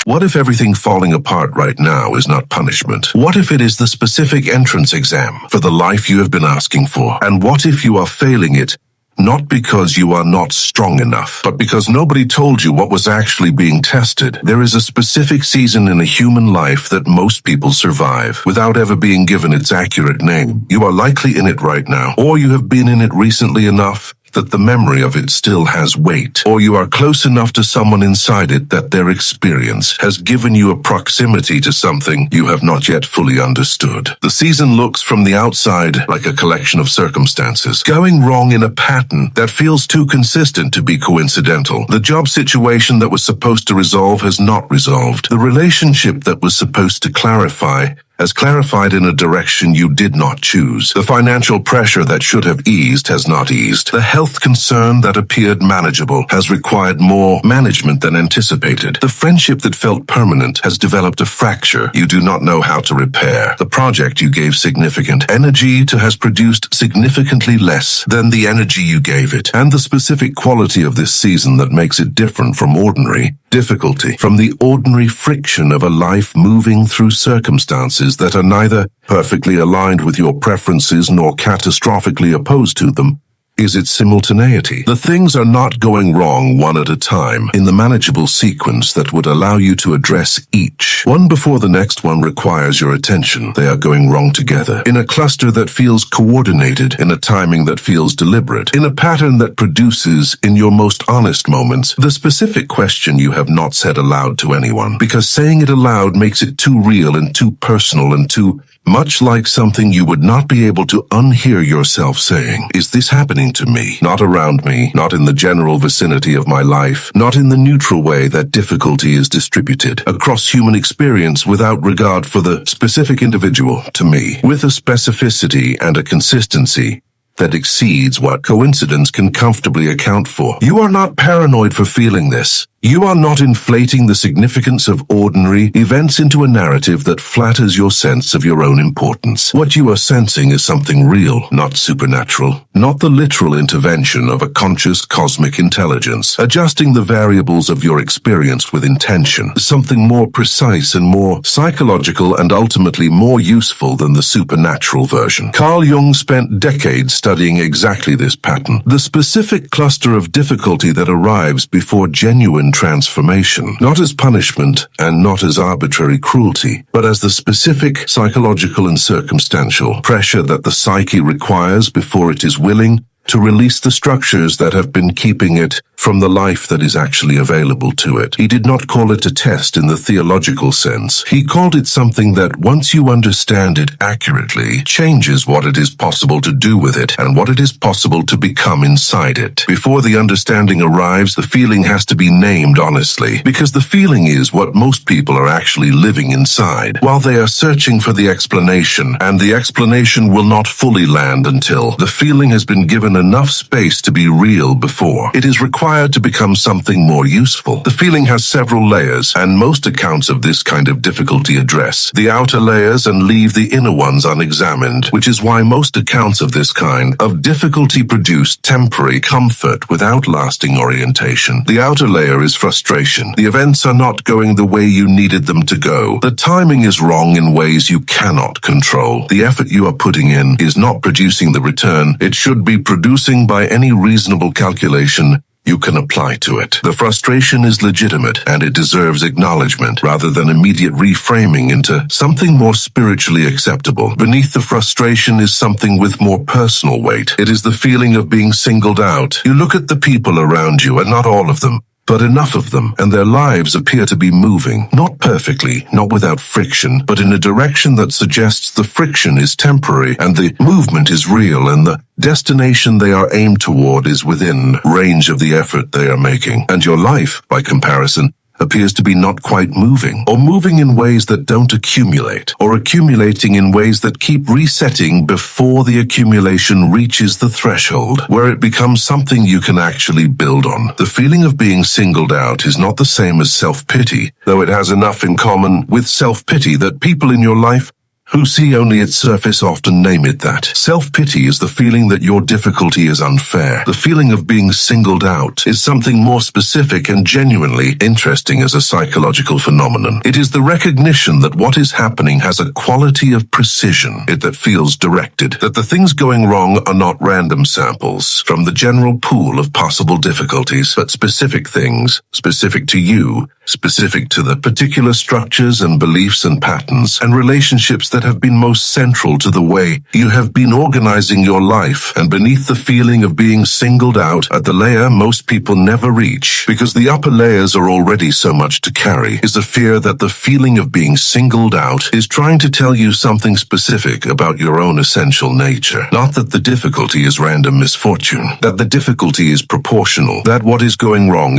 What if everything falling apart right now is not punishment? What if it is the specific entrance exam for the life you have been asking for? And what if you are failing it, not because you are not strong enough, but because nobody told you what was actually being tested? There is a specific season in a human life that most people survive without ever being given its accurate name. You are likely in it right now, or you have been in it recently enough that the memory of it still has weight, or you are close enough to someone inside it that their experience has given you a proximity to something you have not yet fully understood. The season looks from the outside like a collection of circumstances, going wrong in a pattern that feels too consistent to be coincidental. The job situation that was supposed to resolve has not resolved. The relationship that was supposed to clarify has clarified in a direction you did not choose. The financial pressure that should have eased has not eased. The health concern that appeared manageable has required more management than anticipated. The friendship that felt permanent has developed a fracture you do not know how to repair. The project you gave significant energy to has produced significantly less than the energy you gave it. And the specific quality of this season that makes it different from ordinary difficulty, from the ordinary friction of a life moving through circumstances that are neither perfectly aligned with your preferences nor catastrophically opposed to them, is its simultaneity. The things are not going wrong one at a time in the manageable sequence that would allow you to address each. One before the next one requires your attention. They are going wrong together, in a cluster that feels coordinated, in a timing that feels deliberate, in a pattern that produces, in your most honest moments, the specific question you have not said aloud to anyone, because saying it aloud makes it too real and too personal and too much like something you would not be able to unhear yourself saying. Is this happening to me? Not around me, not in the general vicinity of my life, not in the neutral way that difficulty is distributed across human experience without regard for the specific individual, to me, with a specificity and a consistency that exceeds what coincidence can comfortably account for. You are not paranoid for feeling this. You are not inflating the significance of ordinary events into a narrative that flatters your sense of your own importance. What you are sensing is something real, not supernatural, not the literal intervention of a conscious cosmic intelligence, adjusting the variables of your experience with intention, something more precise and more psychological and ultimately more useful than the supernatural version. Carl Jung spent decades studying exactly this pattern, the specific cluster of difficulty that arrives before genuine transformation, not as punishment and not as arbitrary cruelty, but as the specific psychological and circumstantial pressure that the psyche requires before it is willing to release the structures that have been keeping it from the life that is actually available to it. He did not call it a test in the theological sense. He called it something that, once you understand it accurately, changes what it is possible to do with it and what it is possible to become inside it. Before the understanding arrives, the feeling has to be named honestly, because the feeling is what most people are actually living inside, while they are searching for the explanation, and the explanation will not fully land until the feeling has been given enough space to be real before it is required to become something more useful. The feeling has several layers, and most accounts of this kind of difficulty address the outer layers and leave the inner ones unexamined, which is why most accounts of this kind of difficulty produce temporary comfort without lasting orientation. The outer layer is frustration. The events are not going the way you needed them to go. The timing is wrong in ways you cannot control. The effort you are putting in is not producing the return it should be producing by any reasonable calculation you can apply to it. The frustration is legitimate, and it deserves acknowledgement rather than immediate reframing into something more spiritually acceptable. Beneath the frustration is something with more personal weight. It is the feeling of being singled out. You look at the people around you, and not all of them, but enough of them, and their lives appear to be moving, not perfectly, not without friction, but in a direction that suggests the friction is temporary and the movement is real, and the destination they are aimed toward is within range of the effort they are making. And your life, by comparison, appears to be not quite moving, or moving in ways that don't accumulate, or accumulating in ways that keep resetting before the accumulation reaches the threshold where it becomes something you can actually build on. The feeling of being singled out is not the same as self-pity, though it has enough in common with self-pity that people in your life who see only its surface often name it that. Self-pity is the feeling that your difficulty is unfair. The feeling of being singled out is something more specific and genuinely interesting as a psychological phenomenon. It is the recognition that what is happening has a quality of precision, that feels directed, that the things going wrong are not random samples from the general pool of possible difficulties, but specific things, specific to you, specific to the particular structures and beliefs and patterns and relationships that have been most central to the way you have been organizing your life. And beneath the feeling of being singled out, at the layer most people never reach, because the upper layers are already so much to carry, is a fear that the feeling of being singled out is trying to tell you something specific about your own essential nature. Not that the difficulty is random misfortune, that the difficulty is proportional, that what is going wrong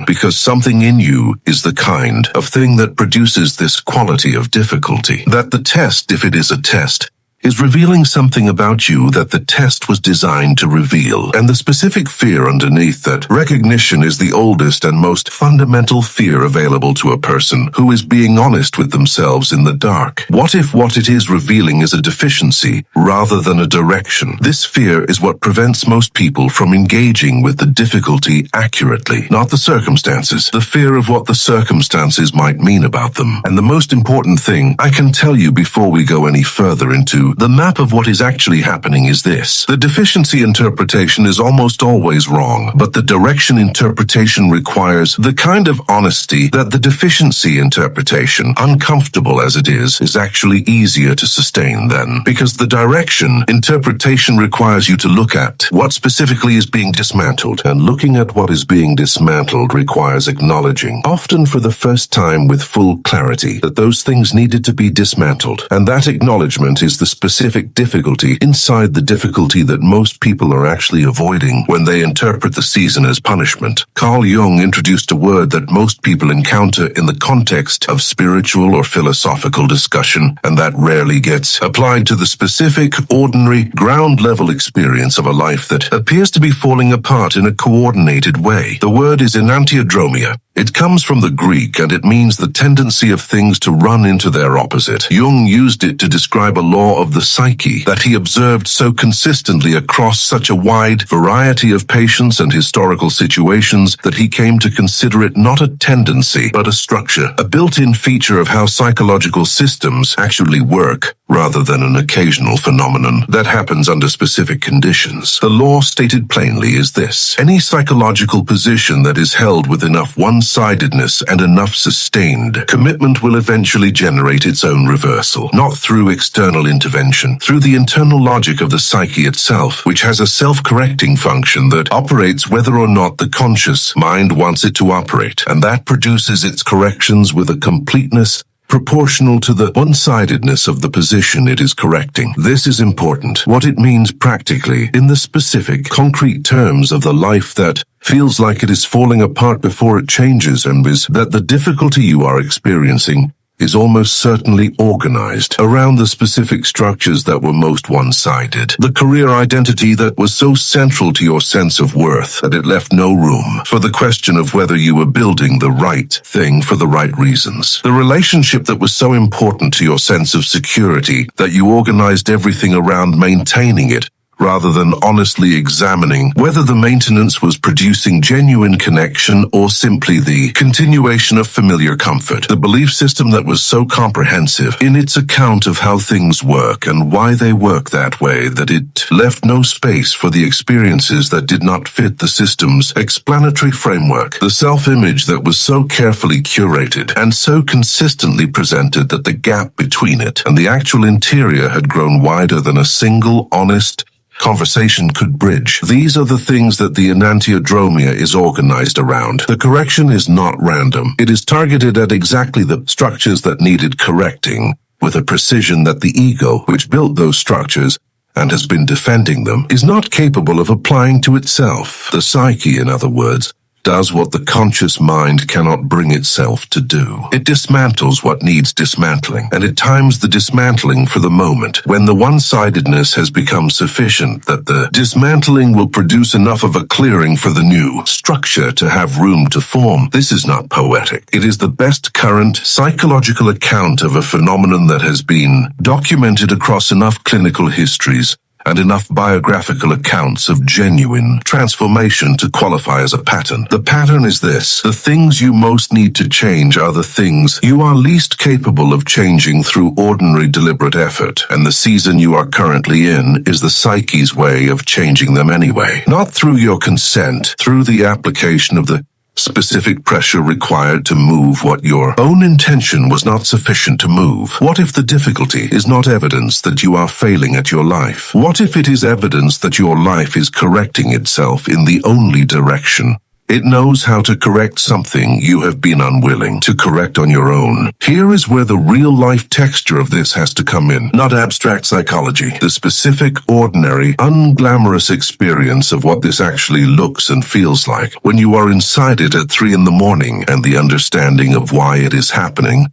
because something in you is the kind of thing that produces this quality of difficulty. That the test, if it is a test, is revealing something about you that the test was designed to reveal. And the specific fear underneath that recognition is the oldest and most fundamental fear available to a person who is being honest with themselves in the dark. What if what it is revealing is a deficiency rather than a direction? This fear is what prevents most people from engaging with the difficulty accurately, not the circumstances. The fear of what the circumstances might mean about them. And the most important thing I can tell you before we go any further into the map of what is actually happening is this. The deficiency interpretation is almost always wrong, but the direction interpretation requires the kind of honesty that the deficiency interpretation, uncomfortable as it is actually easier to sustain then. Because the direction interpretation requires you to look at what specifically is being dismantled, and looking at what is being dismantled requires acknowledging, often for the first time with full clarity, that those things needed to be dismantled. And that acknowledgement is the specific difficulty inside the difficulty that most people are actually avoiding when they interpret the season as punishment. Carl Jung introduced a word that most people encounter in the context of spiritual or philosophical discussion, and that rarely gets applied to the specific, ordinary, ground-level experience of a life that appears to be falling apart in a coordinated way. The word is enantiodromia. It comes from the Greek, and it means the tendency of things to run into their opposite. Jung used it to describe a law of the psyche that he observed so consistently across such a wide variety of patients and historical situations that he came to consider it not a tendency, but a structure, a built-in feature of how psychological systems actually work, rather than an occasional phenomenon that happens under specific conditions. The law stated plainly is this: any psychological position that is held with enough one-sidedness and enough sustained commitment will eventually generate its own reversal, not through external intervention, through the internal logic of the psyche itself, which has a self-correcting function that operates whether or not the conscious mind wants it to operate, and that produces its corrections with a completeness proportional to the one-sidedness of the position it is correcting. This is important. What it means practically, in the specific, concrete terms of the life that feels like it is falling apart before it changes, and is that the difficulty you are experiencing is almost certainly organized around the specific structures that were most one-sided. The career identity that was so central to your sense of worth that it left no room for the question of whether you were building the right thing for the right reasons. The relationship that was so important to your sense of security that you organized everything around maintaining it, rather than honestly examining whether the maintenance was producing genuine connection or simply the continuation of familiar comfort. The belief system that was so comprehensive in its account of how things work and why they work that way that it left no space for the experiences that did not fit the system's explanatory framework. The self-image that was so carefully curated and so consistently presented that the gap between it and the actual interior had grown wider than a single honest conversation could bridge. These are the things that the enantiodromia is organized around. The correction is not random. It is targeted at exactly the structures that needed correcting, with a precision that the ego, which built those structures and has been defending them, is not capable of applying to itself. The psyche, in other words, does what the conscious mind cannot bring itself to do. It dismantles what needs dismantling, and it times the dismantling for the moment when the one-sidedness has become sufficient that the dismantling will produce enough of a clearing for the new structure to have room to form. This is not poetic. It is the best current psychological account of a phenomenon that has been documented across enough clinical histories and enough biographical accounts of genuine transformation to qualify as a pattern. The pattern is this: the things you most need to change are the things you are least capable of changing through ordinary deliberate effort, and the season you are currently in is the psyche's way of changing them anyway. Not through your consent, through the application of the specific pressure required to move what your own intention was not sufficient to move. What if the difficulty is not evidence that you are failing at your life? What if it is evidence that your life is correcting itself in the only direction it knows how to correct something you have been unwilling to correct on your own? Here is where the real-life texture of this has to come in, not abstract psychology. The specific, ordinary, unglamorous experience of what this actually looks and feels like when you are inside it at 3 in the morning, and the understanding of why it is happening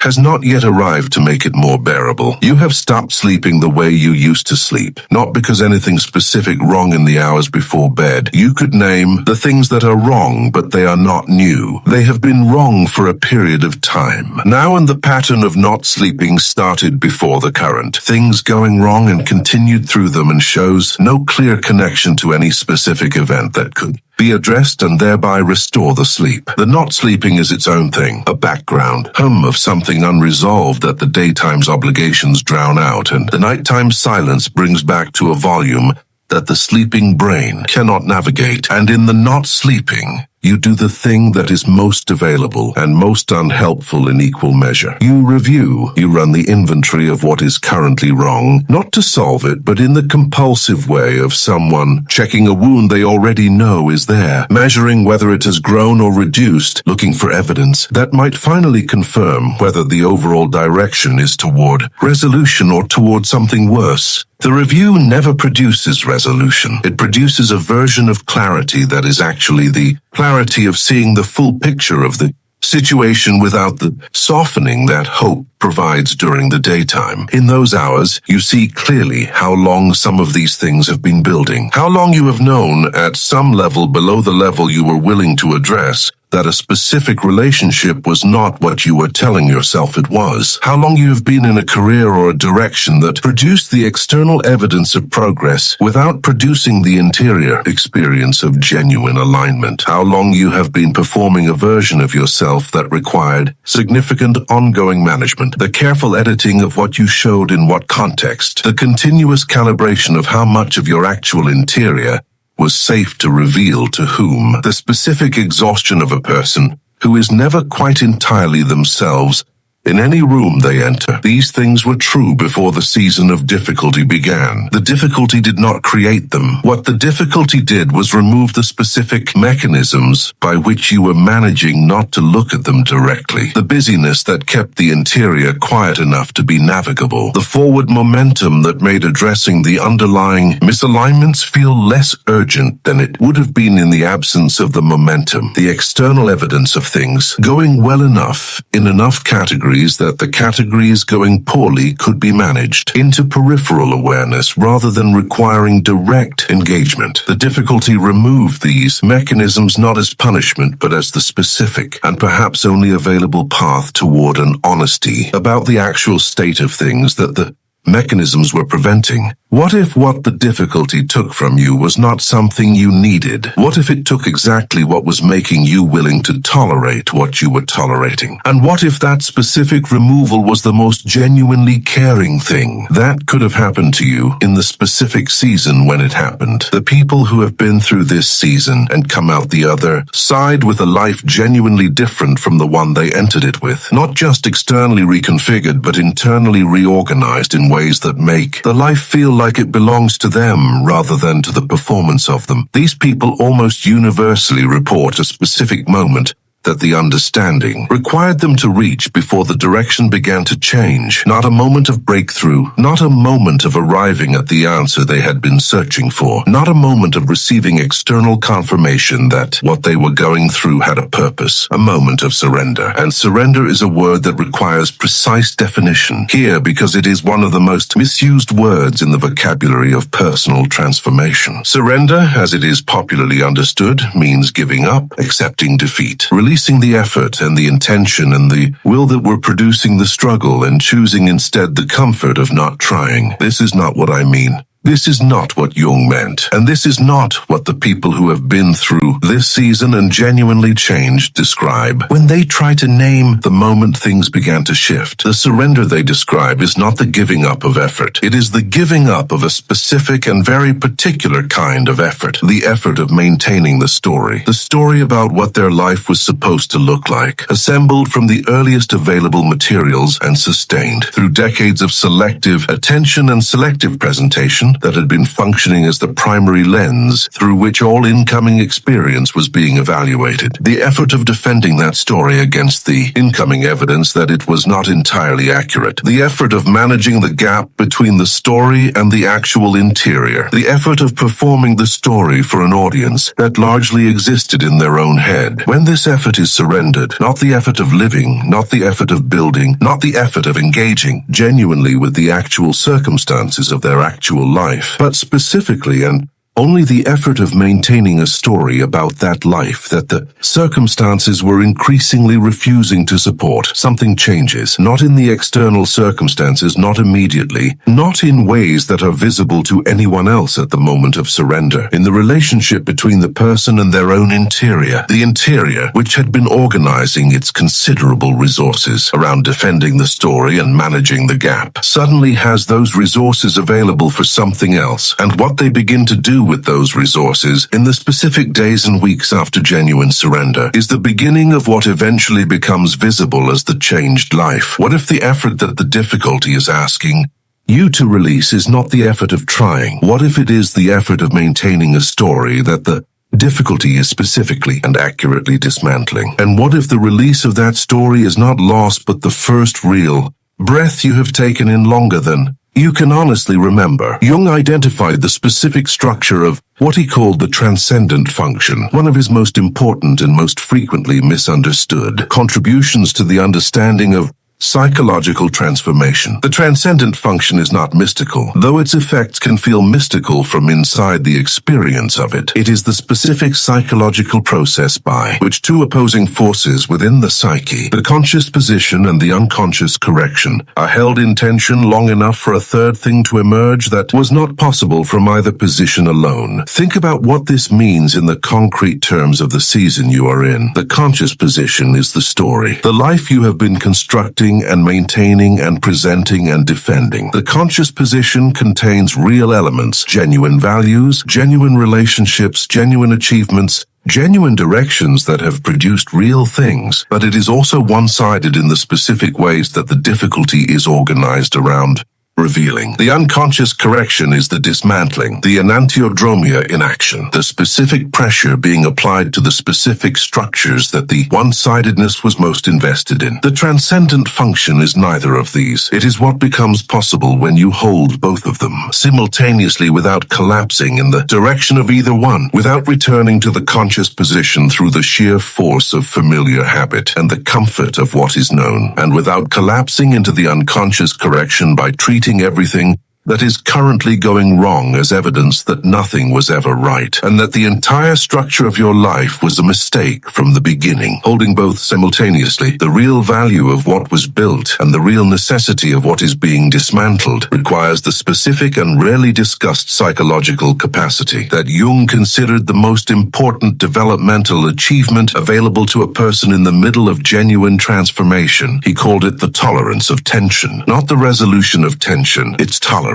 has not yet arrived to make it more bearable. You have stopped sleeping the way you used to sleep, not because anything specific wrong in the hours before bed. You could name the things that are wrong, but they are not new. They have been wrong for a period of time. Now, and the pattern of not sleeping started before the current, things going wrong and continued through them, and shows no clear connection to any specific event that could be addressed and thereby restore the sleep. The not sleeping is its own thing, a background hum of something unresolved that the daytime's obligations drown out, and the nighttime silence brings back to a volume that the sleeping brain cannot navigate. And in the not sleeping, you do the thing that is most available and most unhelpful in equal measure. You review, you run the inventory of what is currently wrong, not to solve it, but in the compulsive way of someone checking a wound they already know is there, measuring whether it has grown or reduced, looking for evidence that might finally confirm whether the overall direction is toward resolution or toward something worse. The review never produces resolution. It produces a version of clarity that is actually the clarity of seeing the full picture of the situation without the softening that hope provides during the daytime. In those hours, you see clearly how long some of these things have been building, how long you have known at some level below the level you were willing to address that a specific relationship was not what you were telling yourself it was, how long you have been in a career or a direction that produced the external evidence of progress without producing the interior experience of genuine alignment, how long you have been performing a version of yourself that required significant ongoing management, the careful editing of what you showed in what context, the continuous calibration of how much of your actual interior was safe to reveal to whom, the specific exhaustion of a person who is never quite entirely themselves in any room they enter. These things were true before the season of difficulty began. The difficulty did not create them. What the difficulty did was remove the specific mechanisms by which you were managing not to look at them directly. The busyness that kept the interior quiet enough to be navigable. The forward momentum that made addressing the underlying misalignments feel less urgent than it would have been in the absence of the momentum. The external evidence of things going well enough in enough categories that the categories going poorly could be managed into peripheral awareness rather than requiring direct engagement. The difficulty removed these mechanisms not as punishment but as the specific and perhaps only available path toward an honesty about the actual state of things that the mechanisms were preventing. What if what the difficulty took from you was not something you needed? What if it took exactly what was making you willing to tolerate what you were tolerating? And what if that specific removal was the most genuinely caring thing that could have happened to you in the specific season when it happened? The people who have been through this season and come out the other side with a life genuinely different from the one they entered it with, not just externally reconfigured but internally reorganized in ways that make the life feel like it belongs to them rather than to the performance of them. These people almost universally report a specific moment that the understanding required them to reach before the direction began to change. Not a moment of breakthrough, not a moment of arriving at the answer they had been searching for, not a moment of receiving external confirmation that what they were going through had a purpose, a moment of surrender. And surrender is a word that requires precise definition here because it is one of the most misused words in the vocabulary of personal transformation. Surrender, as it is popularly understood, means giving up, accepting defeat, releasing the effort and the intention and the will that were producing the struggle and choosing instead the comfort of not trying. This is not what I mean. This is not what Jung meant, and this is not what the people who have been through this season and genuinely changed describe. When they try to name the moment things began to shift, the surrender they describe is not the giving up of effort. It is the giving up of a specific and very particular kind of effort, the effort of maintaining the story about what their life was supposed to look like, assembled from the earliest available materials and sustained through decades of selective attention and selective presentation that had been functioning as the primary lens through which all incoming experience was being evaluated. The effort of defending that story against the incoming evidence that it was not entirely accurate. The effort of managing the gap between the story and the actual interior. The effort of performing the story for an audience that largely existed in their own head. When this effort is surrendered, not the effort of living, not the effort of building, not the effort of engaging genuinely with the actual circumstances of their actual life, but specifically and only the effort of maintaining a story about that life that the circumstances were increasingly refusing to support. Something changes, not in the external circumstances, not immediately, not in ways that are visible to anyone else at the moment of surrender, in the relationship between the person and their own interior. The interior, which had been organizing its considerable resources around defending the story and managing the gap, suddenly has those resources available for something else, and what they begin to do with those resources in the specific days and weeks after genuine surrender is the beginning of what eventually becomes visible as the changed life. What if the effort that the difficulty is asking you to release is not the effort of trying? What if it is the effort of maintaining a story that the difficulty is specifically and accurately dismantling? And what if the release of that story is not lost but the first real breath you have taken in longer than you can honestly remember? Jung identified the specific structure of what he called the transcendent function, one of his most important and most frequently misunderstood contributions to the understanding of psychological transformation. The transcendent function is not mystical, though its effects can feel mystical from inside the experience of it. It is the specific psychological process by which two opposing forces within the psyche, the conscious position and the unconscious correction, are held in tension long enough for a third thing to emerge that was not possible from either position alone. Think about what this means in the concrete terms of the season you are in. The conscious position is the story, the life you have been constructing and maintaining and presenting and defending. The conscious position contains real elements, genuine values, genuine relationships, genuine achievements, genuine directions that have produced real things, but it is also one-sided in the specific ways that the difficulty is organized around revealing. The unconscious correction is the dismantling, the enantiodromia in action, the specific pressure being applied to the specific structures that the one-sidedness was most invested in. The transcendent function is neither of these. It is what becomes possible when you hold both of them simultaneously without collapsing in the direction of either one, without returning to the conscious position through the sheer force of familiar habit and the comfort of what is known, and without collapsing into the unconscious correction by treating everything that is currently going wrong as evidence that nothing was ever right, and that the entire structure of your life was a mistake from the beginning. Holding both simultaneously, the real value of what was built and the real necessity of what is being dismantled, requires the specific and rarely discussed psychological capacity that Jung considered the most important developmental achievement available to a person in the middle of genuine transformation. He called it the tolerance of tension, not the resolution of tension, its tolerance.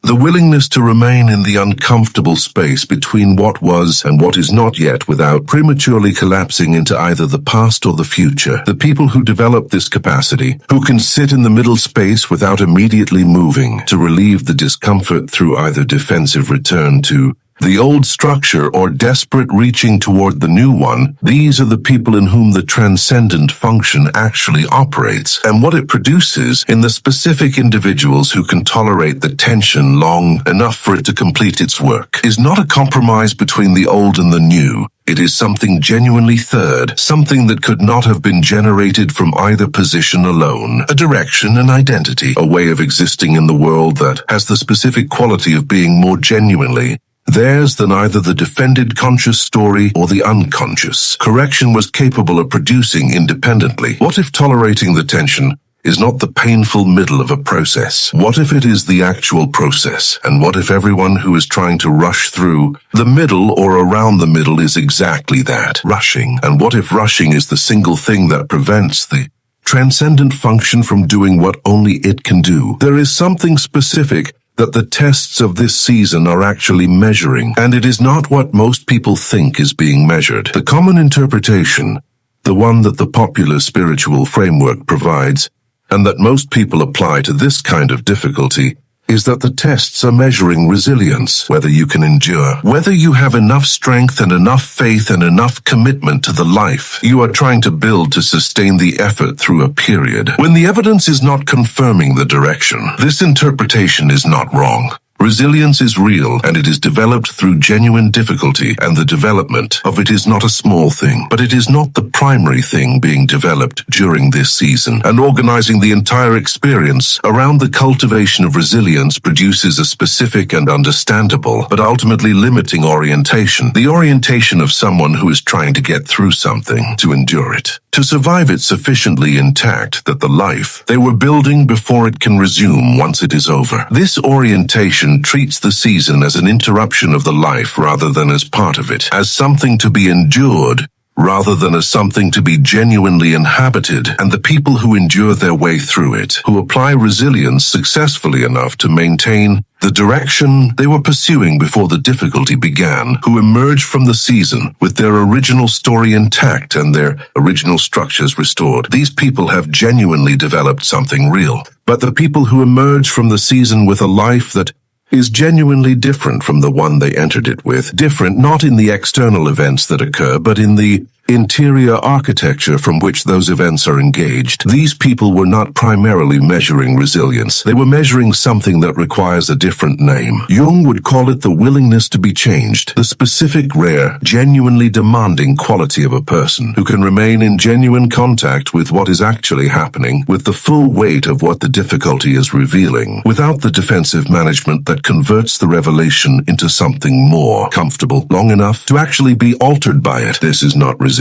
The willingness to remain in the uncomfortable space between what was and what is not yet without prematurely collapsing into either the past or the future. The people who develop this capacity, who can sit in the middle space without immediately moving to relieve the discomfort through either defensive return to The old structure or desperate reaching toward the new one, these are the people in whom the transcendent function actually operates, and what it produces in the specific individuals who can tolerate the tension long enough for it to complete its work is not a compromise between the old and the new. It is something genuinely third, something that could not have been generated from either position alone, a direction, an identity, a way of existing in the world that has the specific quality of being more genuinely theirs than either the defended conscious story or the unconscious correction was capable of producing independently. What if tolerating the tension is not the painful middle of a process? What if it is the actual process? And what if everyone who is trying to rush through the middle or around the middle is exactly that, rushing? And what if rushing is the single thing that prevents the transcendent function from doing what only it can do? There is something specific that the tests of this season are actually measuring, and it is not what most people think is being measured. The common interpretation, the one that the popular spiritual framework provides, and that most people apply to this kind of difficulty, is that the tests are measuring resilience, whether you can endure, whether you have enough strength and enough faith and enough commitment to the life you are trying to build to sustain the effort through a period. When the evidence is not confirming the direction, this interpretation is not wrong. Resilience is real, and it is developed through genuine difficulty, and the development of it is not a small thing, but it is not the primary thing being developed during this season. And organizing the entire experience around the cultivation of resilience produces a specific and understandable, but ultimately limiting orientation, the orientation of someone who is trying to get through something, to endure it, to survive it sufficiently intact that the life they were building before it can resume once it is over. This orientation treats the season as an interruption of the life rather than as part of it, as something to be endured rather than as something to be genuinely inhabited, and the people who endure their way through it, who apply resilience successfully enough to maintain the direction they were pursuing before the difficulty began, who emerge from the season with their original story intact and their original structures restored. These people have genuinely developed something real. But the people who emerge from the season with a life that is genuinely different from the one they entered it with, different not in the external events that occur, but in the interior architecture from which those events are engaged. These people were not primarily measuring resilience. They were measuring something that requires a different name. Jung would call it the willingness to be changed, the specific, rare, genuinely demanding quality of a person who can remain in genuine contact with what is actually happening, with the full weight of what the difficulty is revealing, without the defensive management that converts the revelation into something more comfortable, long enough to actually be altered by it. This is not resilience.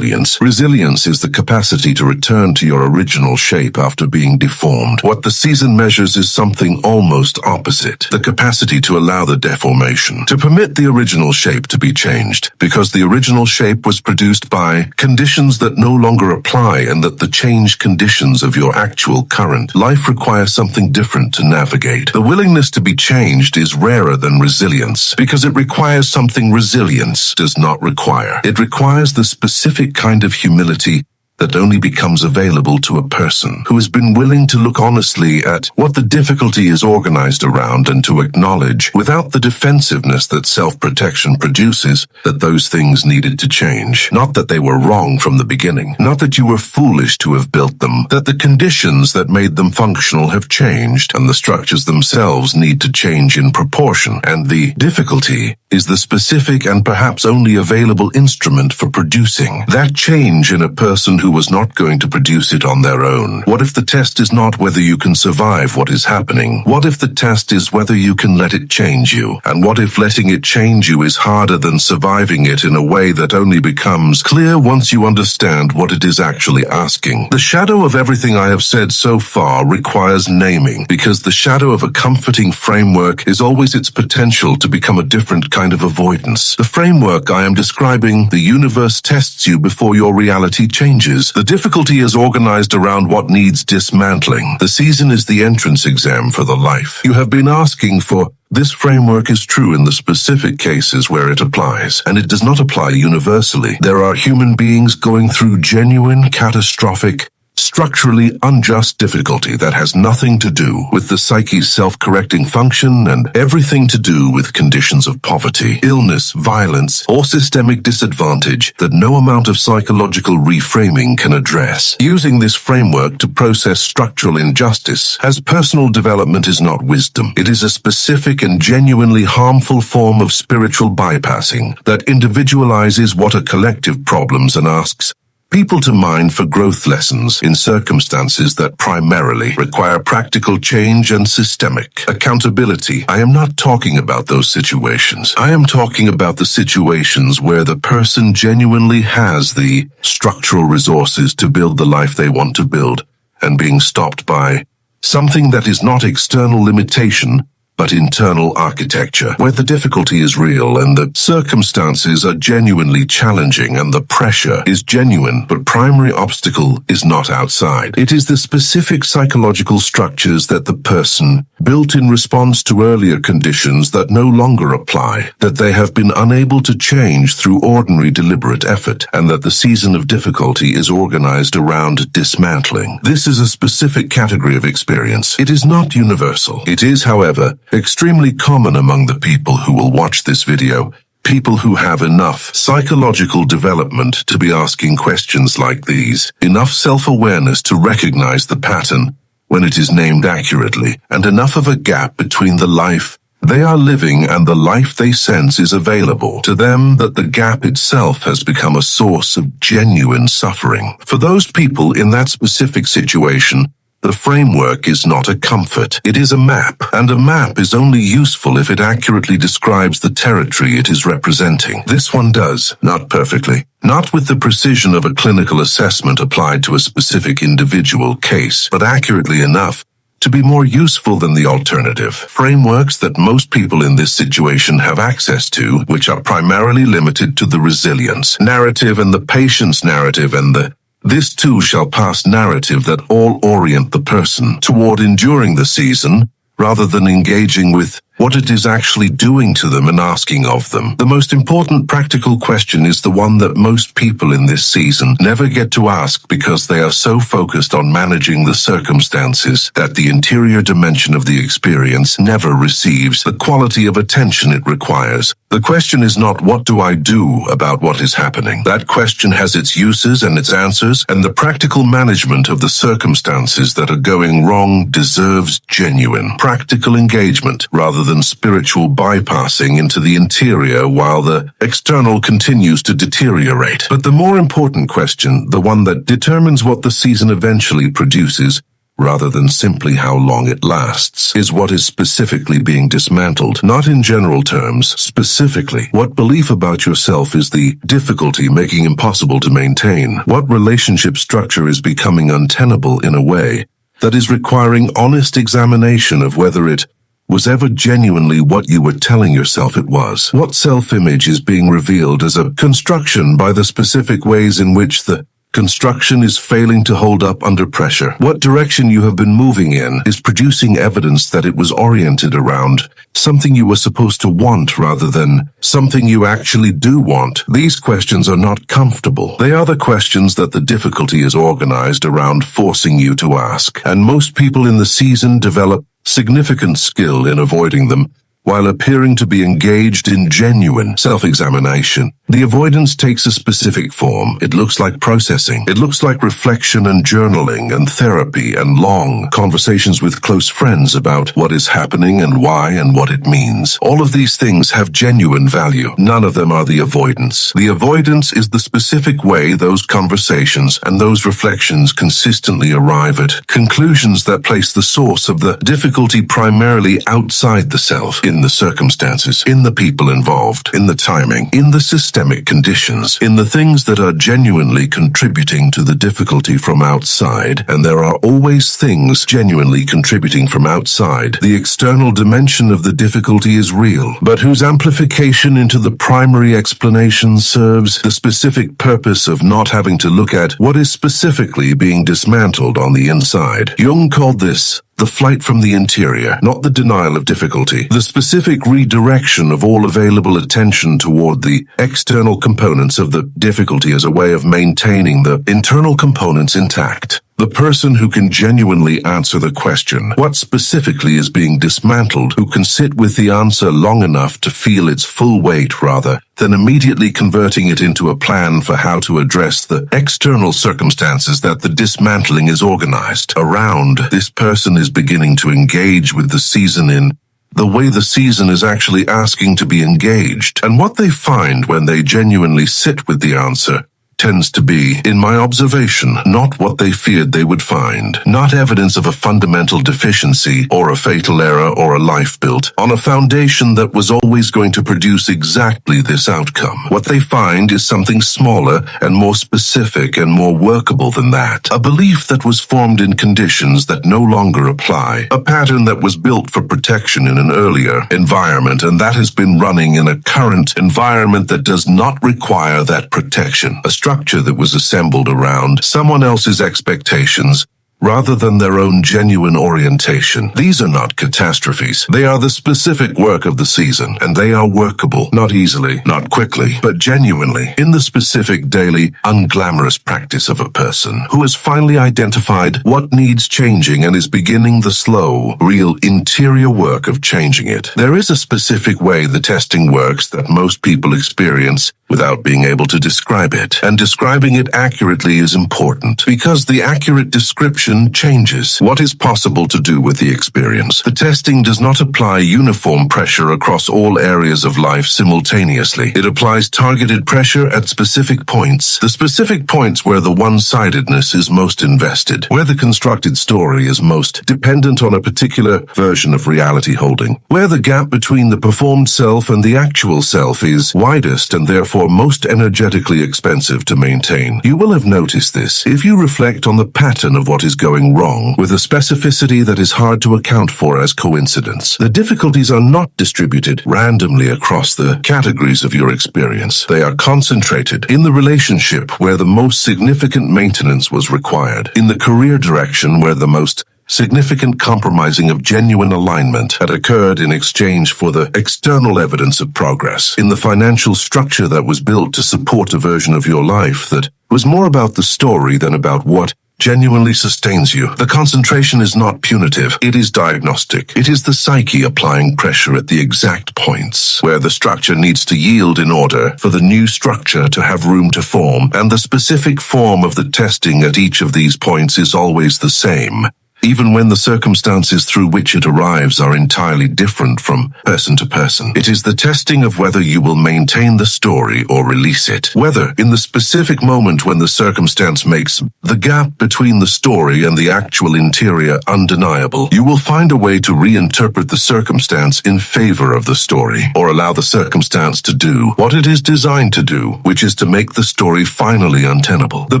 Resilience is the capacity to return to your original shape after being deformed. What the season measures is something almost opposite, the capacity to allow the deformation, to permit the original shape to be changed, because the original shape was produced by conditions that no longer apply, and that the changed conditions of your actual current life require something different to navigate. The willingness to be changed is rarer than resilience, because it requires something resilience does not require. It requires the specific kind of humility that only becomes available to a person who has been willing to look honestly at what the difficulty is organized around and to acknowledge, without the defensiveness that self-protection produces, that those things needed to change. Not that they were wrong from the beginning, not that you were foolish to have built them, that the conditions that made them functional have changed, and the structures themselves need to change in proportion, and the difficulty is the specific and perhaps only available instrument for producing that change in a person who was not going to produce it on their own. What if the test is not whether you can survive what is happening? What if the test is whether you can let it change you? And what if letting it change you is harder than surviving it in a way that only becomes clear once you understand what it is actually asking? The shadow of everything I have said so far requires naming, because the shadow of a comforting framework is always its potential to become a different kind of avoidance. The framework I am describing, the universe tests you before your reality changes. The difficulty is organized around what needs dismantling. The season is the entrance exam for the life you have been asking for. This framework is true in the specific cases where it applies, and it does not apply universally. There are human beings going through genuine, catastrophic, structurally unjust difficulty that has nothing to do with the psyche's self-correcting function and everything to do with conditions of poverty, illness, violence, or systemic disadvantage that no amount of psychological reframing can address. Using this framework to process structural injustice as personal development is not wisdom. It is a specific and genuinely harmful form of spiritual bypassing that individualizes what are collective problems and asks people to mine for growth lessons in circumstances that primarily require practical change and systemic accountability. I am not talking about those situations. I am talking about the situations where the person genuinely has the structural resources to build the life they want to build and being stopped by something that is not external limitation, but internal architecture, where the difficulty is real and the circumstances are genuinely challenging and the pressure is genuine, but primary obstacle is not outside. It is the specific psychological structures that the person built in response to earlier conditions that no longer apply, that they have been unable to change through ordinary deliberate effort, and that the season of difficulty is organized around dismantling. This is a specific category of experience. It is not universal. It is, however, extremely common among the people who will watch this video, people who have enough psychological development to be asking questions like these, enough self-awareness to recognize the pattern when it is named accurately, and enough of a gap between the life they are living and the life they sense is available to them that the gap itself has become a source of genuine suffering. For those people in that specific situation, the framework is not a comfort. It is a map, and a map is only useful if it accurately describes the territory it is representing. This one does, not perfectly, not with the precision of a clinical assessment applied to a specific individual case, but accurately enough to be more useful than the alternative. Frameworks that most people in this situation have access to, which are primarily limited to the resilience narrative and the patience narrative and the "this too shall pass" narrative that all orient the person toward enduring the season, rather than engaging with what it is actually doing to them and asking of them. The most important practical question is the one that most people in this season never get to ask because they are so focused on managing the circumstances that the interior dimension of the experience never receives the quality of attention it requires. The question is not, what do I do about what is happening? That question has its uses and its answers, and the practical management of the circumstances that are going wrong deserves genuine, practical engagement rather than spiritual bypassing into the interior while the external continues to deteriorate. But the more important question, the one that determines what the season eventually produces, rather than simply how long it lasts, is what is specifically being dismantled. Not in general terms, specifically. What belief about yourself is the difficulty making impossible to maintain? What relationship structure is becoming untenable in a way that is requiring honest examination of whether it was ever genuinely what you were telling yourself it was? What self-image is being revealed as a construction by the specific ways in which the construction is failing to hold up under pressure? What direction you have been moving in is producing evidence that it was oriented around something you were supposed to want rather than something you actually do want? These questions are not comfortable. They are the questions that the difficulty is organized around forcing you to ask, and most people in the season develop significant skill in avoiding them while appearing to be engaged in genuine self-examination. The avoidance takes a specific form. It looks like processing. It looks like reflection and journaling and therapy and long conversations with close friends about what is happening and why and what it means. All of these things have genuine value. None of them are the avoidance. The avoidance is the specific way those conversations and those reflections consistently arrive at conclusions that place the source of the difficulty primarily outside the self, in the circumstances, in the people involved, in the timing, in the systemic conditions, in the things that are genuinely contributing to the difficulty from outside. And there are always things genuinely contributing from outside. The external dimension of the difficulty is real, but whose amplification into the primary explanation serves the specific purpose of not having to look at what is specifically being dismantled on the inside. Jung called this the flight from the interior, not the denial of difficulty, the specific redirection of all available attention toward the external components of the difficulty as a way of maintaining the internal components intact. The person who can genuinely answer the question, what specifically is being dismantled, who can sit with the answer long enough to feel its full weight rather than immediately converting it into a plan for how to address the external circumstances that the dismantling is organized around. This person is beginning to engage with the season in the way the season is actually asking to be engaged. And what they find when they genuinely sit with the answer tends to be, in my observation, not what they feared they would find. Not evidence of a fundamental deficiency or a fatal error or a life built on a foundation that was always going to produce exactly this outcome. What they find is something smaller and more specific and more workable than that. A belief that was formed in conditions that no longer apply. A pattern that was built for protection in an earlier environment and that has been running in a current environment that does not require that protection. A structure that was assembled around someone else's expectations rather than their own genuine orientation. These are not catastrophes. They are the specific work of the season, and they are workable, not easily, not quickly, but genuinely, in the specific daily, unglamorous practice of a person who has finally identified what needs changing and is beginning the slow, real interior work of changing it. There is a specific way the testing works that most people experience without being able to describe it, and describing it accurately is important because the accurate description changes what is possible to do with the experience. The testing does not apply uniform pressure across all areas of life simultaneously. It applies targeted pressure at specific points, the specific points where the one-sidedness is most invested, where the constructed story is most dependent on a particular version of reality holding, where the gap between the performed self and the actual self is widest and therefore most energetically expensive to maintain. You will have noticed this if you reflect on the pattern of what is going wrong with a specificity that is hard to account for as coincidence. The difficulties are not distributed randomly across the categories of your experience. They are concentrated in the relationship where the most significant maintenance was required, in the career direction where the most significant compromising of genuine alignment had occurred in exchange for the external evidence of progress, in the financial structure that was built to support a version of your life that was more about the story than about what genuinely sustains you. The concentration is not punitive. It is diagnostic. It is the psyche applying pressure at the exact points where the structure needs to yield in order for the new structure to have room to form, and the specific form of the testing at each of these points is always the same, even when the circumstances through which it arrives are entirely different from person to person. It is the testing of whether you will maintain the story or release it. Whether, in the specific moment when the circumstance makes the gap between the story and the actual interior undeniable, you will find a way to reinterpret the circumstance in favor of the story, or allow the circumstance to do what it is designed to do, which is to make the story finally untenable. The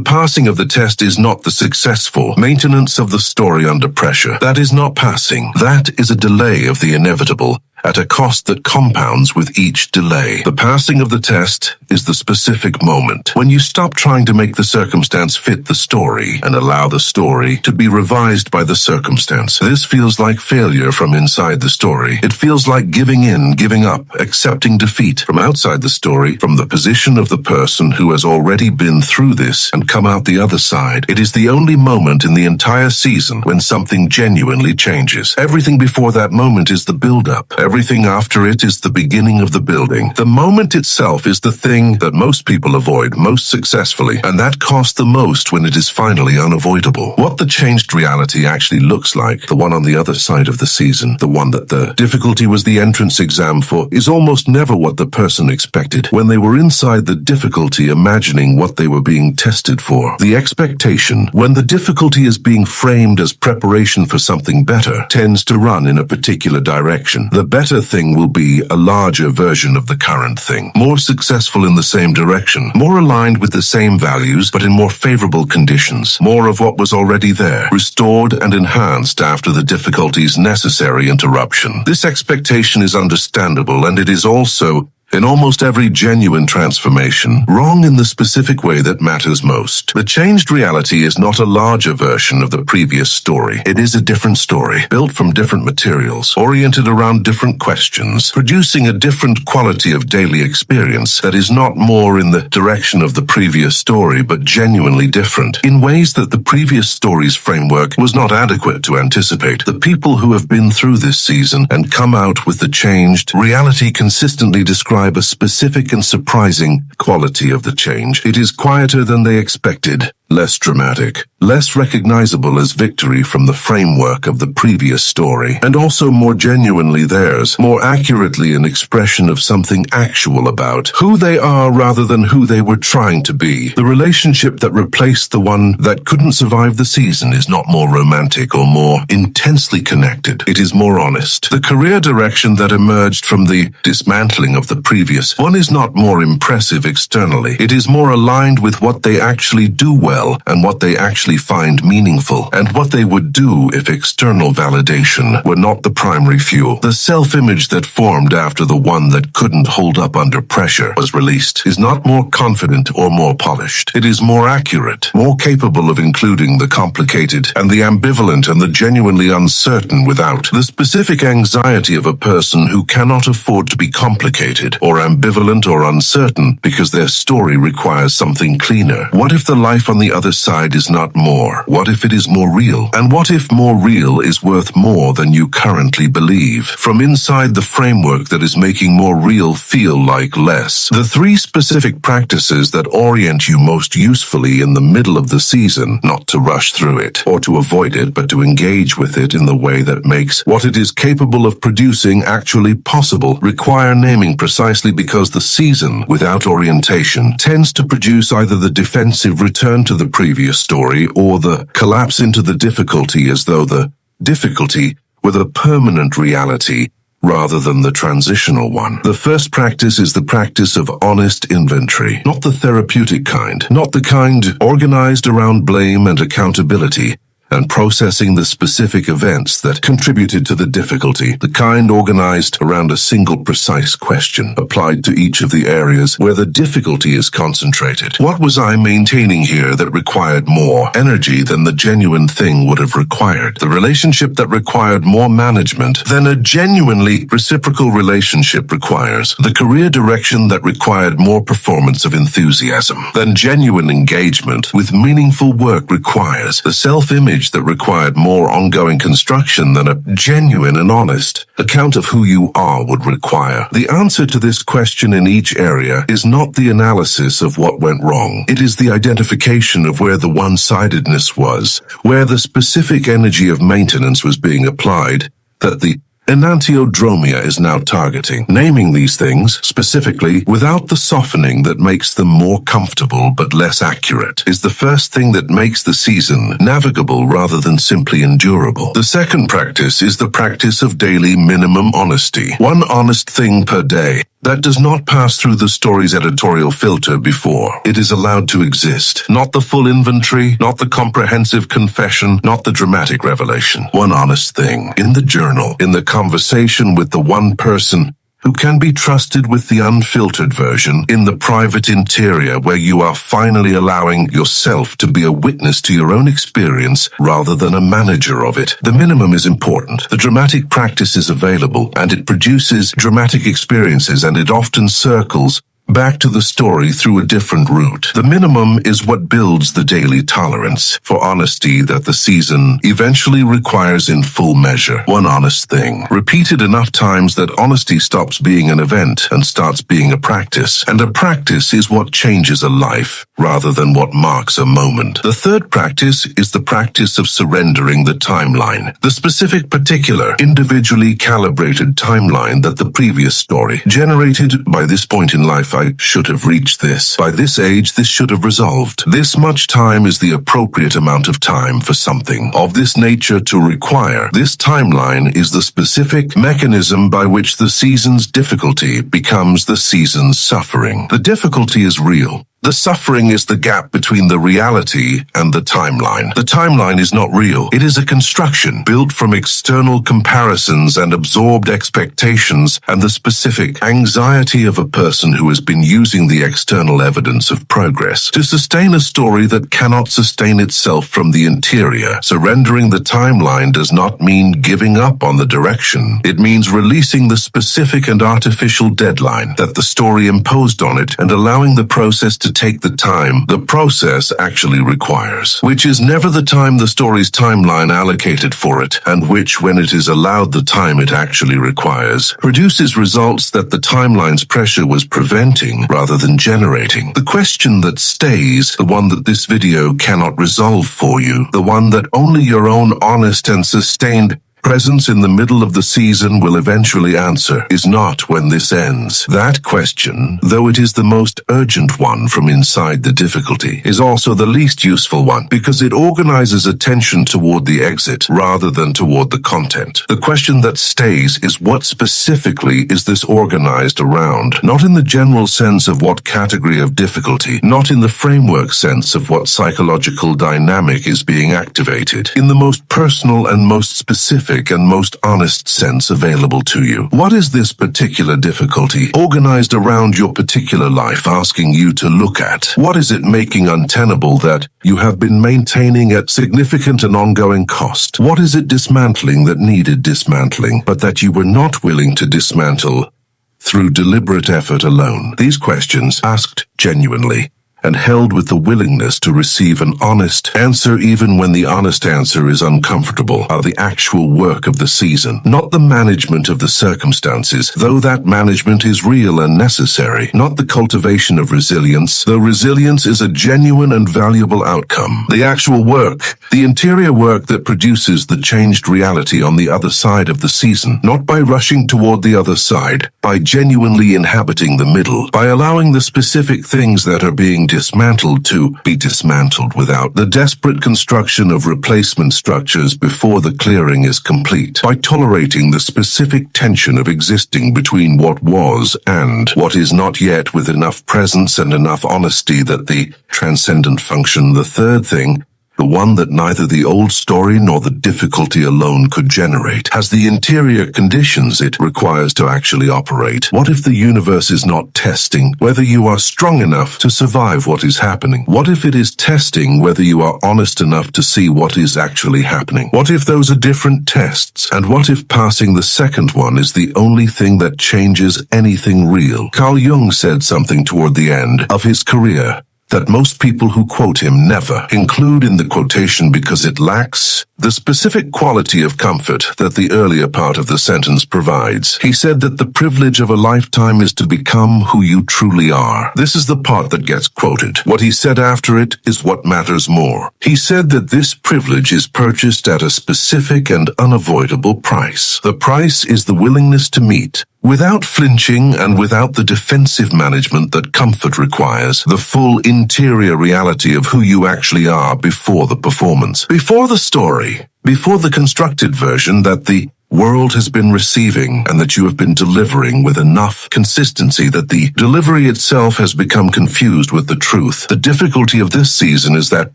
passing of the test is not the successful maintenance of the story under pressure. That is not passing. That is a delay of the inevitable at a cost that compounds with each delay. The passing of the test is the specific moment when you stop trying to make the circumstance fit the story and allow the story to be revised by the circumstance. This feels like failure from inside the story. It feels like giving in, giving up, accepting defeat. From outside the story, from the position of the person who has already been through this and come out the other side, it is the only moment in the entire season when something genuinely changes. Everything before that moment is the build-up. Everything after it is the beginning of the building. The moment itself is the thing that most people avoid most successfully, and that costs the most when it is finally unavoidable. What the changed reality actually looks like, the one on the other side of the season, the one that the difficulty was the entrance exam for, is almost never what the person expected when they were inside the difficulty imagining what they were being tested for. The expectation, when the difficulty is being framed as preparation for something better, tends to run in a particular direction. The better thing will be a larger version of the current thing, more successful in the same direction, more aligned with the same values, but in more favorable conditions, more of what was already there, restored and enhanced after the difficulty's necessary interruption. This expectation is understandable, and it is also In almost every genuine transformation, wrong in the specific way that matters most. The changed reality is not a larger version of the previous story. It is a different story, built from different materials, oriented around different questions, producing a different quality of daily experience that is not more in the direction of the previous story, but genuinely different, in ways that the previous story's framework was not adequate to anticipate. The people who have been through this season and come out with the changed reality consistently describe a specific and surprising quality of the change. It is quieter than they expected, less dramatic, less recognizable as victory from the framework of the previous story, and also more genuinely theirs, more accurately an expression of something actual about who they are rather than who they were trying to be. The relationship that replaced the one that couldn't survive the season is not more romantic or more intensely connected. It is more honest. The career direction that emerged from the dismantling of the previous one is not more impressive externally. It is more aligned with what they actually do well and what they actually find meaningful, and what they would do if external validation were not the primary fuel. The self-image that formed after the one that couldn't hold up under pressure was released is not more confident or more polished. It is more accurate, more capable of including the complicated and the ambivalent and the genuinely uncertain without the specific anxiety of a person who cannot afford to be complicated or ambivalent or uncertain because their story requires something cleaner. What if the life on the other side is not more? What if it is more real? And what if more real is worth more than you currently believe? From inside the framework that is making more real feel like less. The three specific practices that orient you most usefully in the middle of the season, not to rush through it or to avoid it, but to engage with it in the way that makes what it is capable of producing actually possible, require naming precisely because the season without orientation tends to produce either the defensive return to the previous story or the collapse into the difficulty, as though the difficulty were the permanent reality rather than the transitional one. The first practice is the practice of honest inventory, not the therapeutic kind, not the kind organized around blame and accountability, and processing the specific events that contributed to the difficulty, the kind organized around a single precise question, applied to each of the areas where the difficulty is concentrated. What was I maintaining here that required more energy than the genuine thing would have required? The relationship that required more management than a genuinely reciprocal relationship requires. The career direction that required more performance of enthusiasm than genuine engagement with meaningful work requires. The self-image that required more ongoing construction than a genuine and honest account of who you are would require. The answer to this question in each area is not the analysis of what went wrong. It is the identification of where the one-sidedness was, where the specific energy of maintenance was being applied, that the enantiodromia is now targeting. Naming these things, specifically, without the softening that makes them more comfortable but less accurate, is the first thing that makes the season navigable rather than simply endurable. The second practice is the practice of daily minimum honesty. One honest thing per day that does not pass through the story's editorial filter before it is allowed to exist. Not the full inventory, not the comprehensive confession, not the dramatic revelation. One honest thing in the journal, in the conversation with the one person who can be trusted with the unfiltered version, in the private interior where you are finally allowing yourself to be a witness to your own experience rather than a manager of it. The minimum is important. The dramatic practice is available, and it produces dramatic experiences, and it often circles back to the story through a different route. The minimum is what builds the daily tolerance for honesty that the season eventually requires in full measure. One honest thing, repeated enough times that honesty stops being an event and starts being a practice. And a practice is what changes a life rather than what marks a moment. The third practice is the practice of surrendering the timeline, the specific, particular, individually calibrated timeline that the previous story generated. By this point in life, I should have reached this. By this age, this should have resolved. This much time is the appropriate amount of time for something of this nature to require. This timeline is the specific mechanism by which the season's difficulty becomes the season's suffering. The difficulty is real. The suffering is the gap between the reality and the timeline. The timeline is not real. It is a construction built from external comparisons and absorbed expectations and the specific anxiety of a person who has been using the external evidence of progress to sustain a story that cannot sustain itself from the interior. Surrendering the timeline does not mean giving up on the direction. It means releasing the specific and artificial deadline that the story imposed on it and allowing the process to take the time the process actually requires, which is never the time the story's timeline allocated for it, and which, when it is allowed the time it actually requires, produces results that the timeline's pressure was preventing rather than generating. The question that stays, the one that this video cannot resolve for you, the one that only your own honest and sustained presence in the middle of the season will eventually answer, is not when this ends. That question, though it is the most urgent one from inside the difficulty, is also the least useful one because it organizes attention toward the exit rather than toward the content. The question that stays is what specifically is this organized around, not in the general sense of what category of difficulty, not in the framework sense of what psychological dynamic is being activated, in the most personal and most specific and most honest sense available to you. What is this particular difficulty organized around your particular life asking you to look at? What is it making untenable that you have been maintaining at significant and ongoing cost? What is it dismantling that needed dismantling, but that you were not willing to dismantle through deliberate effort alone? These questions, asked genuinely, and held with the willingness to receive an honest answer even when the honest answer is uncomfortable, are the actual work of the season, not the management of the circumstances, though that management is real and necessary, not the cultivation of resilience, though resilience is a genuine and valuable outcome. The actual work, the interior work that produces the changed reality on the other side of the season, not by rushing toward the other side, by genuinely inhabiting the middle, by allowing the specific things that are being dismantled to be dismantled without the desperate construction of replacement structures before the clearing is complete, by tolerating the specific tension of existing between what was and what is not yet with enough presence and enough honesty that the transcendent function, the third thing, the one that neither the old story nor the difficulty alone could generate, has the interior conditions it requires to actually operate. What if the universe is not testing whether you are strong enough to survive what is happening? What if it is testing whether you are honest enough to see what is actually happening? What if those are different tests? And what if passing the second one is the only thing that changes anything real? Carl Jung said something toward the end of his career that most people who quote him never include in the quotation because it lacks the specific quality of comfort that the earlier part of the sentence provides. He said that the privilege of a lifetime is to become who you truly are. This is the part that gets quoted. What he said after it is what matters more. He said that this privilege is purchased at a specific and unavoidable price. The price is the willingness to meet, without flinching and without the defensive management that comfort requires, the full interior reality of who you actually are before the performance, before the story, before the constructed version that the world has been receiving and that you have been delivering with enough consistency that the delivery itself has become confused with the truth. The difficulty of this season is that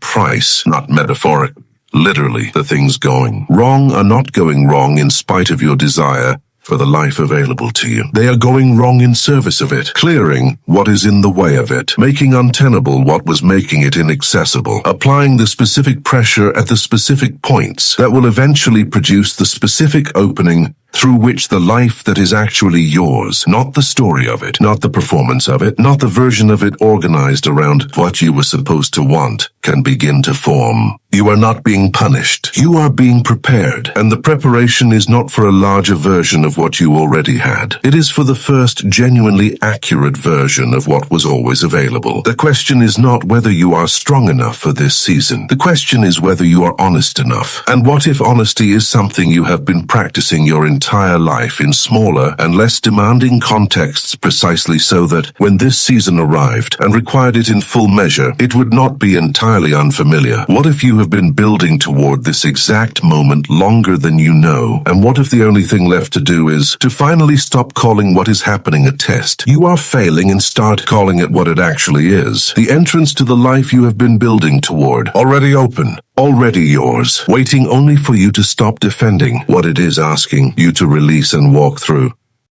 price, not metaphoric. Literally, the things going wrong are not going wrong in spite of your desire for the life available to you. They are going wrong in service of it, clearing what is in the way of it, making untenable what was making it inaccessible, applying the specific pressure at the specific points that will eventually produce the specific opening through which the life that is actually yours, not the story of it, not the performance of it, not the version of it organized around what you were supposed to want, can begin to form. You are not being punished. You are being prepared, and the preparation is not for a larger version of what you already had. It is for the first genuinely accurate version of what was always available. The question is not whether you are strong enough for this season. The question is whether you are honest enough. And what if honesty is something you have been practicing your entire entire life in smaller and less demanding contexts precisely so that, when this season arrived and required it in full measure, it would not be entirely unfamiliar? What if you have been building toward this exact moment longer than you know? And what if the only thing left to do is to finally stop calling what is happening a test you are failing and start calling it what it actually is? The entrance to the life you have been building toward, already open, already yours, waiting only for you to stop defending what it is asking you to release and walk through.